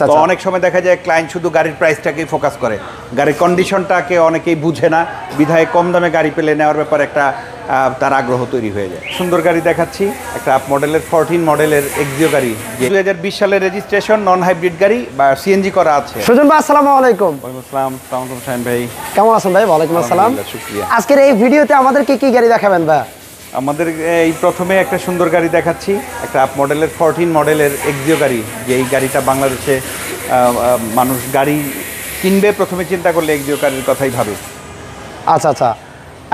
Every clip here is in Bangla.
তো অনেক সময় দেখা যায় ক্লায়েন্ট শুধু গাড়ির প্রাইসটাকেই ফোকাস করে, গাড়ির কন্ডিশনটাকে অনেকেই বুঝে না, বিধায় কম দামে গাড়ি পেলে নেওয়ার ব্যাপারে একটা তার আগ্রহ তৈরি হয়ে যায়। সুন্দর গাড়ি দেখাচ্ছি, একটা আপ মডেলের 14 মডেলের এক্সিও গাড়ি, 2020 সালের রেজিস্ট্রেশন, নন হাইব্রিড গাড়ি বা সিএনজি করা আছে। সুজন ভাই আসসালামু আলাইকুম। ওয়ালাইকুম আসসালাম। সালাম শাহিন ভাই, কেমন আছেন ভাই? ওয়ালাইকুম আসসালাম। শুকরিয়া। আজকের এই ভিডিওতে আমাদের কি গাড়ি দেখাবেন ভাই? আমাদের এই প্রথমে একটা সুন্দর গাড়ি দেখাচ্ছি, একটা আপ মডেলের 14 মডেলের এক্সিও গাড়ি, যে এই গাড়িটা বাংলাদেশে মানুষ গাড়ি কিনবে প্রথমে চিন্তা করলে এক্সিও গাড়ির কথাই ভাবে। আচ্ছা আচ্ছা,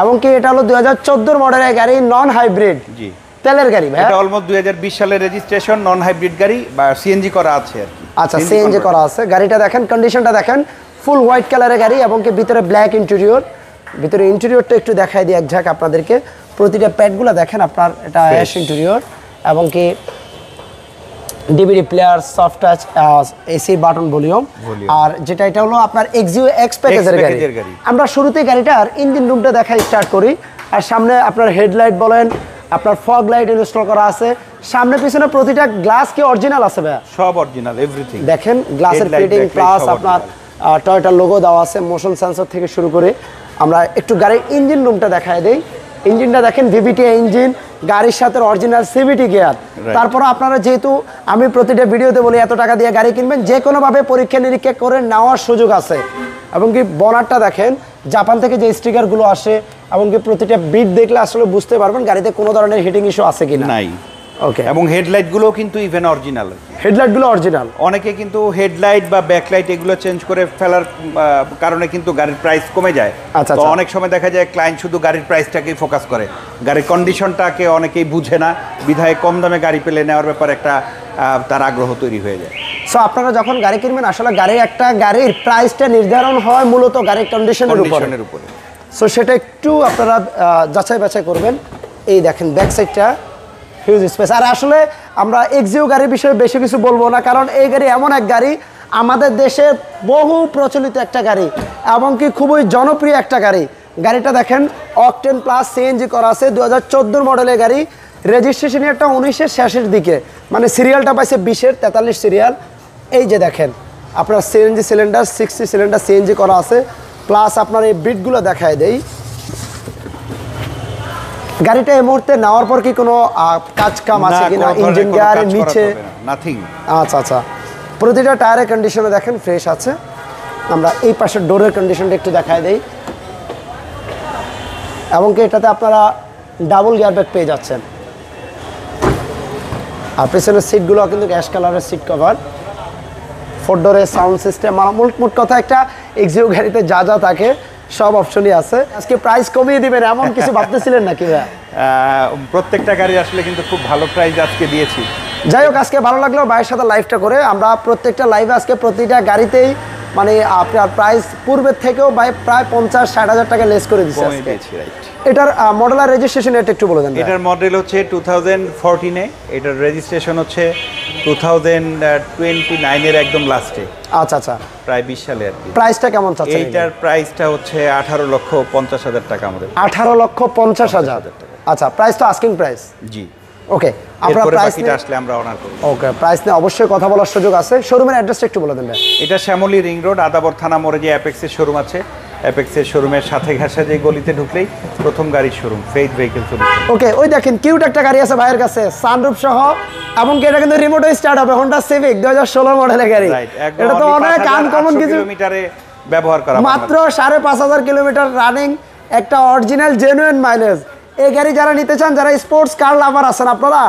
এবং কি এটা হলো 2014 মডেলের গাড়ি, নন হাইব্রিড, জি তেলের গাড়ি ভাই। এটা অলমোস্ট 2020 সালের রেজিস্ট্রেশন, নন হাইব্রিড গাড়ি বা সিএনজি করা আছে আর কি। আচ্ছা, সিএনজি করা আছে। গাড়িটা দেখেন, কন্ডিশনটা দেখেন, ফুল হোয়াইট কালারের গাড়ি এবং কি ভিতরে ব্ল্যাক ইন্টেরিয়র। ভিতরে ইন্টেরিয়রটা একটু দেখাই দিই এক ঝাঁক আপনাদেরকে। প্রতিটা প্যাডগুলো দেখেন আপনার, এটা অ্যাশ ইন্টেরিয়র এবং কি DVD player, soft touch, AC button, volume. আর যেটা এটা হলো আপনার এক্সিও এক্স প্যাকেজের গাড়ি। আমরা শুরুতেই গাড়িটার ইঞ্জিন রুমটা দেখাই স্টার্ট করি। আর সামনে আপনার হেডলাইট বলেন, আপনার ফগ লাইট ইনস্টল করা আছে। সামনে পিছনে প্রতিটা গ্লাস কি অরিজিনাল আছে ভাই? সব অরিজিনাল, এভরিথিং। দেখেন গ্লাসের ফিটিং প্লাস আপনার টয়োটার লোগো দেওয়া আছে, মোশন সেন্সর থেকে শুরু করে। আমরা একটু গাড়ির ইঞ্জিন রুমটা দেখায় দেই। ইঞ্জিনটা দেখেন, ভিভিটি ইঞ্জিন, গাড়ির সাথে অরিজিনাল সিভিটি গিয়ার। তারপর আপনারা যেহেতু আমি প্রতিটা ভিডিওতে বলি এত টাকা দিয়ে গাড়ি কিনবেন, যে কোনোভাবে পরীক্ষা নিরীক্ষা করে নেওয়ার সুযোগ আছে। এবং কি বনারটা দেখেন, জাপান থেকে যে স্টিকারগুলো আসে এবং কি প্রতিটা বিট দেখলে আসলে বুঝতে পারবেন গাড়িতে কোনো ধরনের হিটিং ইস্যু আছে কিনা। নাই। ওকে। এবং হেডলাইটগুলোও কিন্তু ইভেন অরিজিনাল। হেডলাইটগুলো অরিজিনাল। অনেকে কিন্তু হেডলাইট বা ব্যাকলাইট এগুলো চেঞ্জ করে ফেলার কারণে কিন্তু গাড়ির প্রাইস কমে যায়। তো অনেক সময় দেখা যায় ক্লায়েন্ট শুধু গাড়ির প্রাইসটাকেই ফোকাস করে, গাড়ির কন্ডিশনটাকে অনেকেই বুঝে না, বিধায় কম দামে গাড়ি পেলে নেওয়ার ব্যাপারে একটা তার আগ্রহ তৈরি হয়ে যায়। সো আপনারা যখন গাড়ি কিনবেন, আসলে গাড়ির প্রাইসটা নির্ধারণ হয় মূলত গাড়ির কন্ডিশনের উপরে। সো সেটা একটু আপনারা যাচাই বাছাই করবেন। এই দেখেন ব্যাক সাইডটা হিউজ স্পেস। আর আসলে আমরা এক্সিও গাড়ির বিষয়ে বেশি কিছু বলবো না, কারণ এই গাড়ি এমন এক গাড়ি, আমাদের দেশে বহু প্রচলিত একটা গাড়ি এবং কি খুবই জনপ্রিয় একটা গাড়ি। গাড়িটা দেখেন অকটেন প্লাস সিএনজি করা আছে, 2014 মডেলের গাড়ি। রেজিস্ট্রেশন একটা 19-এর শেষের দিকে, মানে সিরিয়ালটা পাইছে 20-এর 43 সিরিয়াল। এই যে দেখেন আপনার সিএনজি সিলিন্ডার, 60 সিলিন্ডার সিএনজি করা আছে। প্লাস আপনার এই বিটগুলো দেখায় দেই। গাড়িটা এই মুহূর্তে নেওয়ার পর কি কোনো কাজ কাম আছে কিনা? ইঞ্জিন গিয়ার নিচে নাথিং। আচ্ছা আচ্ছা, প্রতিটা টায়ারের কন্ডিশনে দেখেন ফ্রেশ আছে। আমরা এই পাশের ডোরের কন্ডিশনটা একটু দেখায় দেই। এবং কি এটাতে আপনারা ডাবল গিয়ার ব্যাগ পেয়ে যাচ্ছেন। আর পেছনের সিটগুলো কিন্তু অ্যাশ কালারের সিট কভার। 4 ডোরের সাউন্ড সিস্টেম। মোট কথা একটা এক্সিও গাড়িতে যা যা থাকে সব অপশনই আছে। আজকে প্রাইস কমিয়ে দিবেন এমন কিছু ভাবতেছিলেন নাকি ভাই? প্রত্যেকটা গাড়ি আসলে কিন্তু খুব ভালো প্রাইস আজকে দিয়েছি। যাই হোক, আজকে ভালো লাগলো ভাইয়ের সাথে লাইভটা করে। আমরা প্রত্যেকটা লাইভে আজকে প্রতিটা গাড়িতেই মানে আপনার প্রাইস পূর্বের থেকেও প্রায় 50-60 হাজার টাকা লেস করে দিচ্ছি আজকে। এটার মডেল আর রেজিস্ট্রেশন এটা একটু বলে দেন। এটার মডেল হচ্ছে 2014-এ, এটার রেজিস্ট্রেশন হচ্ছে 2029-এর একদম লাস্টে। আচ্ছা আচ্ছা, প্রায় 20 সালে আর কি। প্রাইসটা কেমন চাচ্ছেন? এইটার প্রাইসটা হচ্ছে 18,50,000 টাকা আমাদের। 18,50,000 টাকা। আচ্ছা, প্রাইস তো আস্কিং প্রাইস। জি। ওকে, আমরা প্রাইস নিয়ে আসলে আমরা অনার করব। ওকে, প্রাইস নিয়ে অবশ্যই কথা বলার সুযোগ আছে। শোরুমের অ্যাড্রেসটা একটু বলে দেন ভাই। এটা শ্যামলী রিং রোড, আদাবর থানা মোড়ে যে অ্যাপেক্সের শোরুম আছে, অ্যাপেক্সের শোরুমের সাথে ঘাসা যে গলিতে ঢুকলেই প্রথম গাড়ির শোরুম, ফেইথ ভেহিকল সলিউশন। ওকে, ওই দেখেন কিউট একটা গাড়ি আছে ভাইয়ের কাছে, সানরুফ সহ, এবং কি এটা কিন্তু রিমোটে স্টার্ট হবে, হোন্ডা সিভিক 2016 মডেলের গাড়ি। এটা তো অনেক আনকমন কিছু, কিলোমিটারে ব্যবহার করা, মাত্র 5,500 কিলোমিটার রানিং, একটা অরিজিনাল জেনুইন মাইলেজ। এই গাড়ি যারা নিতে চান, যারা স্পোর্টস কার লাভার আছেন, আপনারা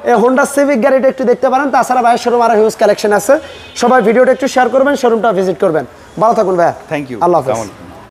এই হোন্ডা সিভিক গাড়িটা একটু দেখতে পারেন। তাছাড়া ভাইয়ের শোরুম আরো হিউজ কালেকশন আছে। সবাই ভিডিওটা একটু শেয়ার করবেন, শোরুমটা ভিজিট করবেন। ভালো থাকুন ভাইয়া। Thank you. আল্লাহ হাফেজ।